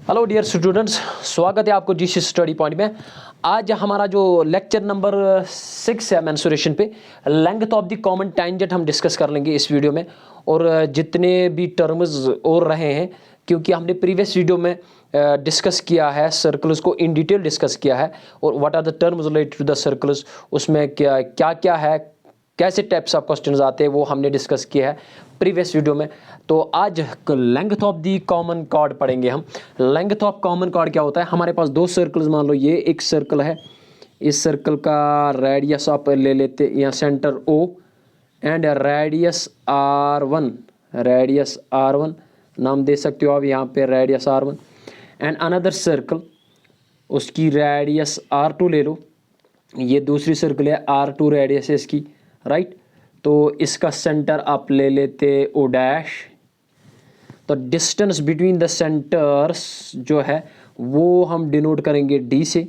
Hello dear students, स्वागत है आपको जीसी स्टडी पॉइंट में। आज हमारा जो लेक्चर नंबर 6 है मेंसुरेशन पे, length of the common tangent हम डिस्कस कर लेंगे इस वीडियो में। और जितने भी टर्म्स और रहे हैं, क्योंकि हमने प्रीवियस वीडियो में डिस्कस किया है सर्कल्स को, इन डिटेल डिस्कस किया है, और what are the terms related to the circles, उसमें क्या क्या क्या है, कैसे टाइप्स ऑफ क्वेश्चंस आते हैं, वो हमने डिस्कस किया है प्रीवियस वीडियो में। तो आज length of the common chord पढ़ेंगे हम। लेंथ ऑफ कॉमन कॉर्ड क्या होता है? हमारे पास दो सर्कल्स, मान लो ये एक सर्कल है, इस सर्कल का रेडियस आप ले लेते यहाँ centre O and radius R1, radius R1 नाम दे सकते हो आप यहाँ पे, radius R1। And another circle, उसकी रेडियस R2 ले लो, ये दूसरी सर्कल है, R2 रेडियस है इसकी, राइट। तो इसका सेंटर आप ले लेते O डैश। तो डिस्टेंस बिटवीन द सेंटर्स जो है वो हम डिनोट करेंगे D से।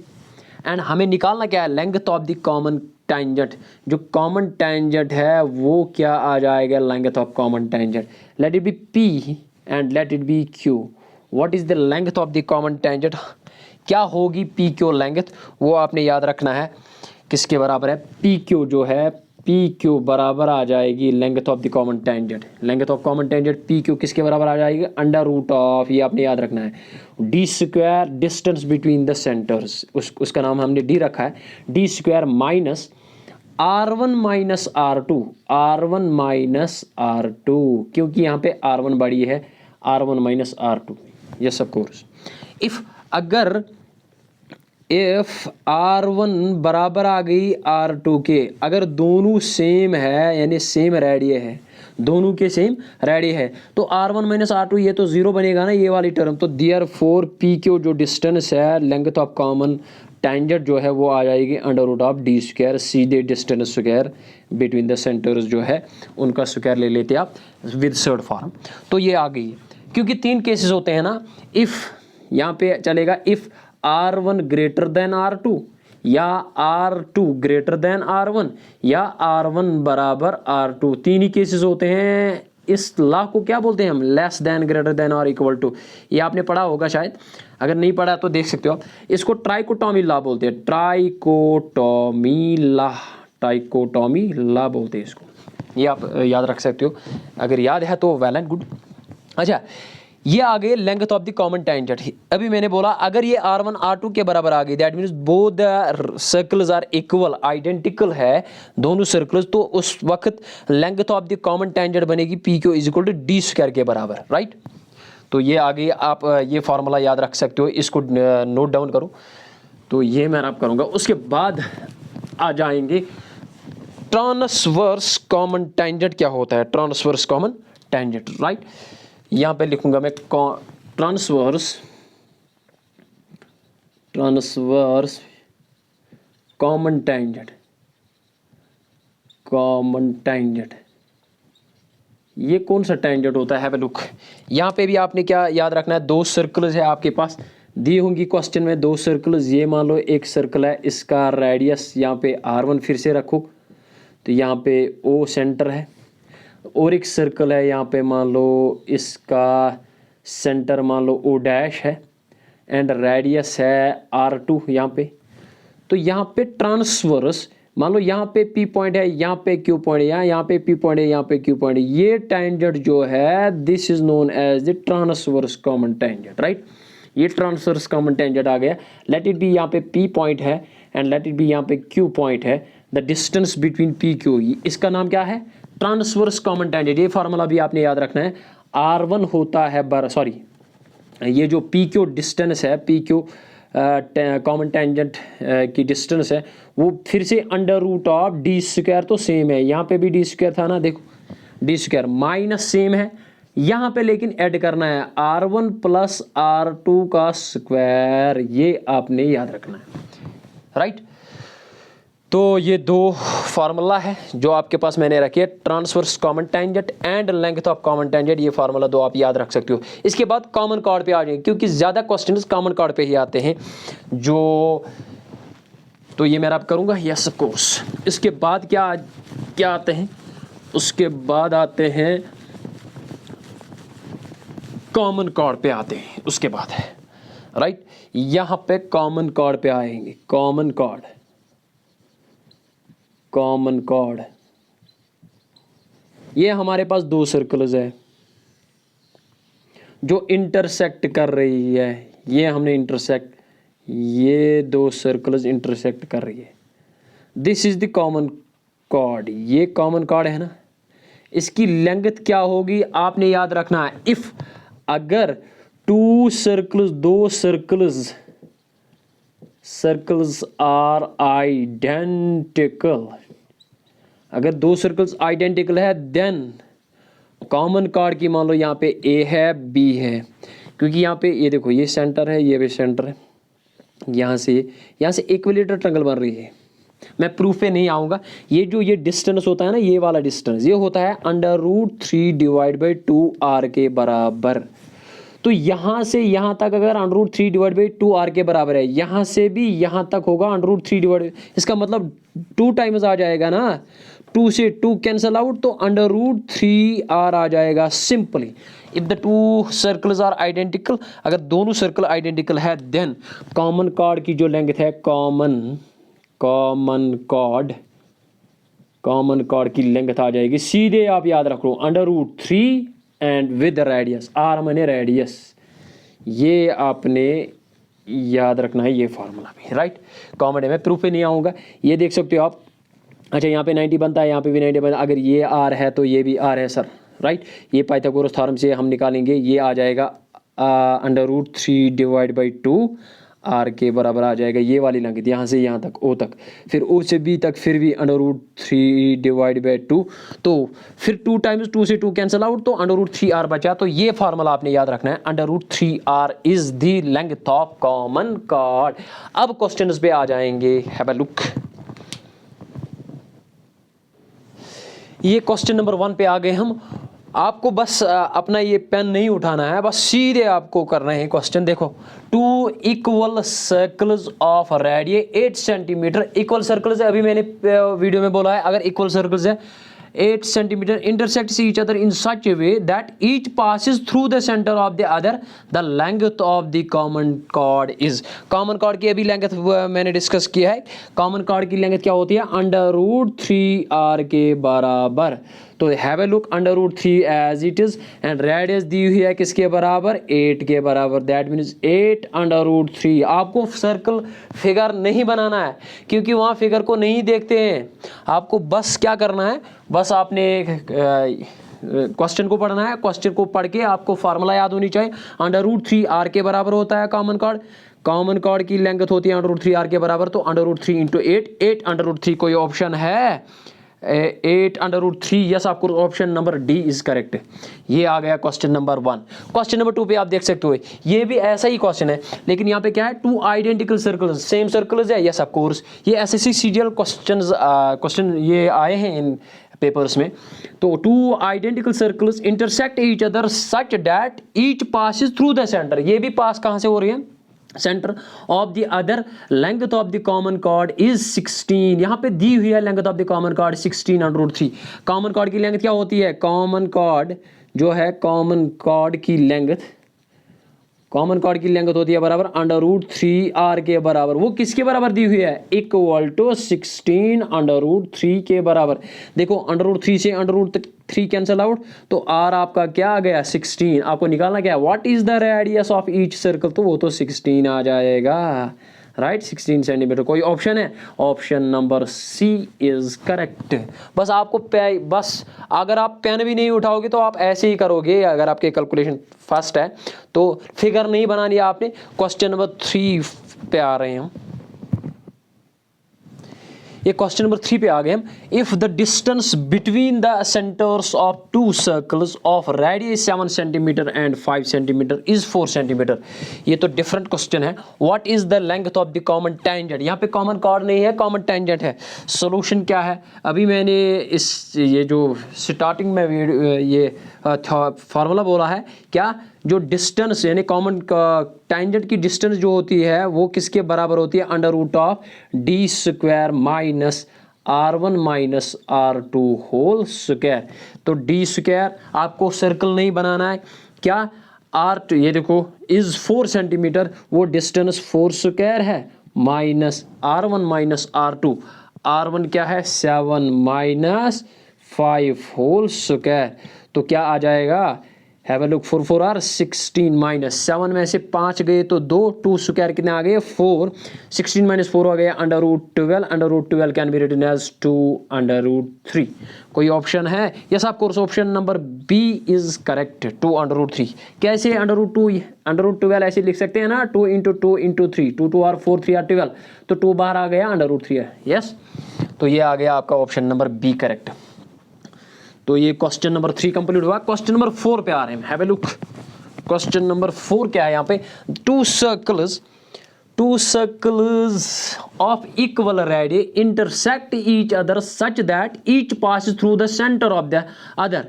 एंड हमें निकालना क्या है? Length of the common tangent. जो कॉमन टेंजेंट है वो क्या आ जाएगा? Length of common tangent. Late it B P and let it B Q। What is the length of the common tangent? क्या होगी पी क्यू लेंथ? वो आपने याद रखना है। किसके बराबर है? पी क्यू जो है, पी क्यू बराबर आ जाएगी length of the common tangent. Length of common tangent P Q किसके बराबर आ जाएगी? अंडर रूट ऑफ, ये आपने याद रखना है, D square distance between the centres, उसका नाम हमने डी रखा है, D square minus R1 minus R2, R1 minus R2, क्योंकि यहाँ पे R1 बड़ी है, R1 minus R2। Yes of course. अगर R1 बराबर आ गई R2 के, अगर दोनों सेम है यानी सेम रेडिय है, दोनों के सेम रेडिय है, तो R1 माइनस R2 ये तो जीरो बनेगा ना, ये वाली टर्म। तो देयरफॉर पी क्यू जो डिस्टेंस है, लेंथ ऑफ कॉमन टेंजेंट जो है वो आ जाएगी under root of D square, सीधे distance square between the centers जो है उनका स्क्वायर ले लेते आप विद सर्ड फॉर्म। तो ये आ गई, क्योंकि तीन केसेस होते हैं ना। इफ़ यहाँ पे चलेगा, if R1 greater than R2, या R2 ग्रेटर देन R1, या R1 बराबर R2, तीन ही केसेस होते हैं। इस लॉ को क्या बोलते हैं हम? लेस देन, ग्रेटर देन और इक्वल टू। ये आपने पढ़ा होगा शायद, अगर नहीं पढ़ा तो देख सकते हो आप। इसको ट्राइकोटॉमी लॉ बोलते हैं, ट्राइकोटॉमी लॉ, ट्राइकोटॉमी लॉ बोलते हैं इसको। ये आप याद रख सकते हो, अगर याद है तो वेल एंड गुड। अच्छा, ये आ गए length of the common tangent. अभी मैंने बोला अगर ये R1 R2 के बराबर आ गई, that means both the circles are equal, identical है दोनों सर्कल्स, तो उस वक्त length of the common tangent बनेगी P Q is equal to D square के बराबर, राइट। तो ये आ गई, आप ये फार्मूला याद रख सकते हो, इसको नोट डाउन करो। तो ये मैं आप करूँगा। उसके बाद आ जाएंगे ट्रांसवर्स कॉमन टेंजेंट क्या होता है। Transverse common tangent, right. यहाँ पे लिखूंगा मैं transverse common tangent, common tangent. ये कौन सा टेंजेंट होता है? Have a look. यहाँ पे भी आपने क्या याद रखना है? दो सर्कल्स है आपके पास, दी होंगी क्वेश्चन में दो सर्कल्स। ये मान लो एक सर्कल है, इसका रेडियस यहाँ पे R1 फिर से रखो, तो यहाँ पे O सेंटर है, और एक सर्कल है यहाँ पे, मान लो इसका सेंटर मान लो O डैश है, एंड रेडियस है R2 यहाँ पे। तो यहाँ पे ट्रांसवर्स, मान लो यहाँ पे P पॉइंट है, यहाँ पे Q पॉइंट है, यहाँ पे P पॉइंट है, यहाँ पे Q पॉइंट है। ये टेंजेंट जो है this is known as the transverse common tangent, right. ये ट्रांसवर्स कॉमन टेंजेंट आ गया। लेट इट बी यहाँ पे P पॉइंट है एंड लेट इट बी यहाँ पे Q पॉइंट है। The distance between P Q, इसका नाम क्या है? Transverse common tangent. ये फार्मूला भी आपने याद रखना है। R1 होता है ये जो पी क्यू डिस्टेंस है, पी क्यू कॉमन टेंजेंट की डिस्टेंस है, वो फिर से under root of D square, तो सेम है, यहाँ पे भी डी स्क्वायर था ना, देखो डी स्क्वायर माइनस सेम है यहाँ पे, लेकिन ऐड करना है R1 प्लस R2 का स्क्वायर, ये आपने याद रखना है, राइट। तो ये दो फार्मूला है जो आपके पास मैंने रखे, transverse common tangent and length of common tangent. ये फार्मूला दो आप याद रख सकते हो। इसके बाद कॉमन कॉर्ड पे आ जाएंगे, क्योंकि ज़्यादा क्वेश्चंस कॉमन कॉर्ड पे ही आते हैं जो, तो ये मैं आप करूँगा, यस ऑफ कोर्स। इसके बाद क्या क्या आते हैं? उसके बाद आते हैं कॉमन कॉर्ड पे आते हैं। उसके बाद है राइट। यहाँ पे कॉमन कॉर्ड पे आएंगे, कॉमन कॉर्ड, कॉमन कॉर्ड, ये हमारे पास दो सर्कल्स है जो इंटरसेक्ट कर रही है, ये हमने इंटरसेक्ट, ये दो सर्कल्स इंटरसेक्ट कर रही है, this is the common cord, ये कॉमन कॉर्ड है ना। इसकी लेंथ क्या होगी आपने याद रखना है, इफ अगर टू सर्कल्स, दो सर्कल्स, सर्कल्स आर आइडेंटिकल, अगर दो सर्कल्स आइडेंटिकल है देन कॉमन कॉर्ड की मान लो यहाँ पे ए है बी है, क्योंकि यहाँ पे ये देखो ये सेंटर है, ये भी सेंटर है, यहाँ से इक्विलेटरल ट्रायंगल बन रही है। मैं प्रूफ पे नहीं आऊँगा, ये जो ये डिस्टेंस होता है ना, ये वाला डिस्टेंस ये होता है √3 डिवाइड बाई 2r के बराबर। तो यहाँ से यहाँ तक अगर √3 डिवाइड बाई 2r के बराबर है, यहाँ से भी यहाँ तक होगा √3 डिवाइड, इसका मतलब 2 टाइम्स आ जाएगा ना, 2 से 2 कैंसल आउट, तो √3r आ जाएगा simply. If the two circles are identical, अगर दोनों सर्कल आइडेंटिकल है देन कॉमन कॉर्ड की जो लेंथ है, कॉमन कॉर्ड की लेंथ आ जाएगी, सीधे आप याद रख लो √3 एंड विद रेडियस, आर मैंने रेडियस, ये आपने याद रखना है, ये फार्मूला भी राइट। कॉमन है, मैं प्रूफ पे नहीं आऊँगा, ये देख सकते हो आप। अच्छा यहाँ पे 90 बनता है, यहाँ पे भी 90 बनता है, अगर ये आर है तो ये भी आर है सर, राइट। ये पाइथागोरस थ्योरम से हम निकालेंगे, ये आ जाएगा √3 डिवाइड बाई 2 आर के बराबर आ जाएगा, ये वाली लेंथ यहाँ से यहाँ तक ओ तक, फिर ओ से बी तक फिर भी √3 डिवाइड बाई 2, तो फिर 2 टाइम्स 2 से 2 कैंसिल आउट, तो √3r बचा। तो ये फार्मूला आपने याद रखना है, √3r is the length of common chord. अब क्वेश्चंस पे आ जाएंगे, हैव अ लुक। ये क्वेश्चन नंबर 1 पे आ गए हम। आपको बस अपना ये पेन नहीं उठाना है, बस सीधे आपको करना है क्वेश्चन। देखो, 2 equal circles of radius 8 centimetre, equal circles है, अभी मैंने वीडियो में बोला है, अगर इक्वल सर्कल्स है 8 centimetre intersect each other in such A way that each passes through the center of the other, the length of the common cord is. Common chord की अभी लेंथ मैंने डिस्कस किया है, कॉमन कॉर्ड की length क्या होती है, √3r के बराबर। तो have a look, √3 as it is and radius दी हुई है किसके बराबर, 8 के बराबर, दैट मीन्स 8 √3। आपको सर्कल फिगर नहीं बनाना है क्योंकि वहाँ फिगर को नहीं देखते हैं, आपको बस क्या करना है, बस आपने क्वेश्चन को पढ़ना है, क्वेश्चन को पढ़ के आपको फार्मूला याद होनी चाहिए। √3r के बराबर होता है कॉमन कॉर्ड, कॉमन कॉर्ड की लेंथ होती है √3r के बराबर, तो √3 × 8 √3 कोई ऑप्शन है 8 √3, यस आपको option number D is correct. ये आ गया क्वेश्चन नंबर 1। क्वेश्चन नंबर 2 पे आप देख सकते हो, ये भी ऐसा ही क्वेश्चन है, लेकिन यहाँ पे क्या है, 2 आइडेंटिकल सर्कल्स, सेम सर्कल्स है, यस ऑफ कोर्स। ये एसएससी सीजीएल क्वेश्चन ये आए हैं इन पेपर्स में। तो 2 identical circles intersect each other such that each passes through the centre, ये भी पास कहाँ से हो रही है, centre of the other, length of the common cord is 16। यहाँ पे दी हुई है length of the common cord 16 √3। Common chord की लेंथ क्या होती है, कॉमन कॉर्ड जो है, कॉमन कॉर्ड की लेंथ होती है बराबर √3r के बराबर। वो किसके बराबर दी हुई है, इक्वल टू 16 √3 के बराबर। देखो √3 से √3 कैंसल आउट, तो r आपका क्या आ गया, 16। आपको निकालना क्या है, what is the radius of each circle, तो वो तो 16 आ जाएगा, राइट, 16 सेंटीमीटर। कोई ऑप्शन है, option number C is correct. बस आपको बस अगर आप पेन भी नहीं उठाओगे तो आप ऐसे ही करोगे, अगर आपके कैलकुलेशन फर्स्ट है तो फिगर नहीं बनानी है आपने। क्वेश्चन नंबर 3 पे आ रहे हैं हम, ये क्वेश्चन नंबर 3 पे आ गए हम। If the distance between the centres of 2 circles of radius 7 centimetre and 5 centimetre is 4 centimetre, ये तो डिफरेंट क्वेश्चन है। What is the length of the common tangent, यहाँ पे कॉमन कॉर्ड नहीं है, कॉमन टेंजेंट है। सोल्यूशन क्या है, अभी मैंने ये जो स्टार्टिंग में ये फार्मूला बोला है, क्या, जो डिस्टेंस यानी कॉमन टेंजेंट की डिस्टेंस जो होती है वो किसके बराबर होती है, √d² -r1 -r2 whole square. तो d² आपको सर्कल नहीं बनाना है, क्या, R2 ये देखो इज 4 सेंटीमीटर, वो डिस्टेंस 4 स्क्वायर है minus R1 minus R2, R1 क्या है 7 माइनस 5 होल स्क्वायर, तो क्या आ जाएगा, have a look, 4 4 R 16 minus 7 में से 5 गए तो 2, 2 स्क्वायर कितने आ गए 4, 16 माइनस 4 आ गया √12, √12 कैन बी रिटन एज 2 √3। कोई ऑप्शन है? Yes of course, option number B is correct, 2 √3। कैसे √2 √12 ऐसे लिख सकते हैं ना, 2 × 2 × 3, 2 2 आर 4 3 आर 12, तो 2 बाहर आ गया √3 है। यस, तो ये आ गया आपका ऑप्शन नंबर बी करेक्ट। तो ये क्वेश्चन नंबर 3 कंप्लीट हुआ। क्वेश्चन नंबर 4 पे आ रहे हैं, have a look. Question number 4 क्या है यहाँ पे, two circles of equal radius intersect each other such that each passes through the center of the other,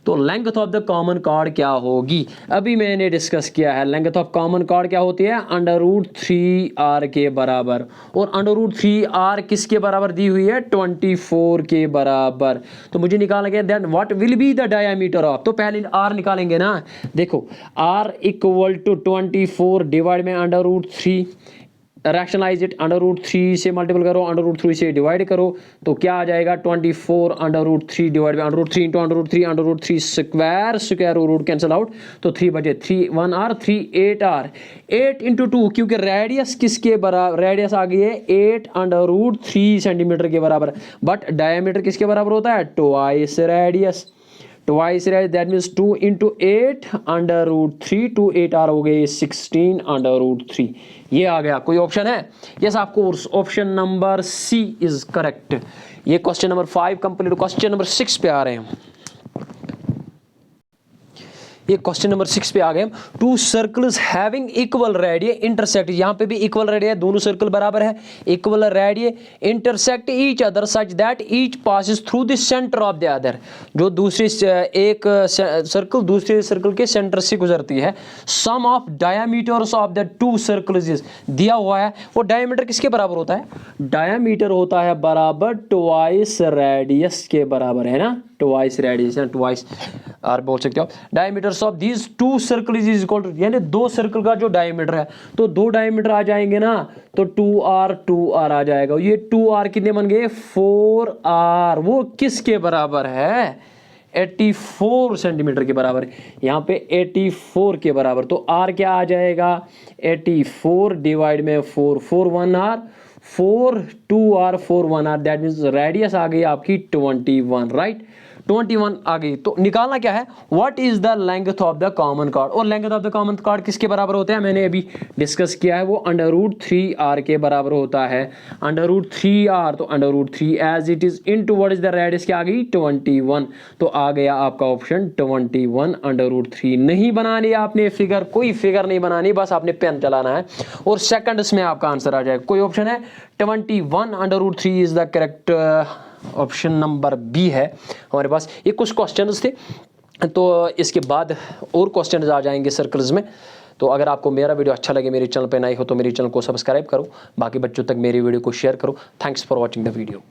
तो length of the common chord क्या होगी? अभी मैंने डिस्कस किया है, लेंथ ऑफ कॉमन कॉर्ड क्या होती है, √3r के बराबर, और √3r किसके बराबर दी हुई है, 24 के बराबर। तो मुझे निकालना है then what will be the diameter of, तो पहले r निकालेंगे ना। देखो r = 24 डिवाइड में √3, रैशनलाइज इट, √3 से मल्टीपल करो, √3 से डिवाइड करो, तो क्या आ जाएगा 24 √3 divide by √3 × √3 square root cancel out, तो 3 बचे 3 1 r 3 8 r 8 × 2, क्योंकि रेडियस किसके बराबर, रेडियस आ गई है 8 √3 सेंटीमीटर के बराबर, बट डायमीटर किसके बराबर होता है, twice radius, that means 2 × 8 √3, 2 8 r हो गए 16 √3, ये आ गया। कोई ऑप्शन है? Yes of course, option number C is correct. ये question number 5 complete. Question number 6 पे आ रहे हैं, ये क्वेश्चन नंबर 6 पे आ गए हम। To circles having equal radius intersect, यहाँ पे भी इक्वल रेडियस, दोनों सर्कल बराबर है, equal radius intersect each other such that each passes through the center of the other, जो दूसरी एक सर्कल दूसरे सर्कल के सेंटर से गुजरती है। Sum of diameters of the two circles दिया हुआ है, वो डायमीटर किसके बराबर होता है, डायमीटर होता है बराबर ट्वाइस रेडियस के बराबर, है ना, ट्वाइस रेडियस है, ट्वाइस आर बोल सकते हो। Diameters of these two circle is equal to, यानी दो सर्कल का जो डायमीटर है, तो दो डायमीटर आ जाएंगे ना, तो 2r आ जाएगा। ये 2r कितने बन गए, 4r, वो किसके बराबर है, 84 सेंटीमीटर के बराबर, यहाँ पे 84 के बराबर, तो r क्या आ जाएगा 84 डिवाइड में 4, 4 1r 4 2r 4 1r, that means radius आ गई आपकी 21, राइट, 21 आ गई। तो निकालना क्या है, what is the length of the common chord, और length of the common chord किसके बराबर होते हैं, मैंने अभी डिस्कस किया है, वो √3r के बराबर होता है, √3r, तो √3 as it is into what is the radius, क्या आ गई 21, तो आ गया आपका ऑप्शन 21 √3। नहीं बनानी आपने फिगर, कोई फिगर नहीं बनानी, बस आपने पेन चलाना है और सेकंड्स में आपका आंसर आ जाएगा। कोई ऑप्शन है, 21 √3 is the correct option number B है हमारे पास। ये कुछ क्वेश्चंस थे, तो इसके बाद और क्वेश्चंस आ जाएंगे सर्कल्स में। तो अगर आपको मेरा वीडियो अच्छा लगे, मेरे चैनल पे नए हो तो मेरे चैनल को सब्सक्राइब करो, बाकी बच्चों तक मेरी वीडियो को शेयर करो। Thanks for watching the video.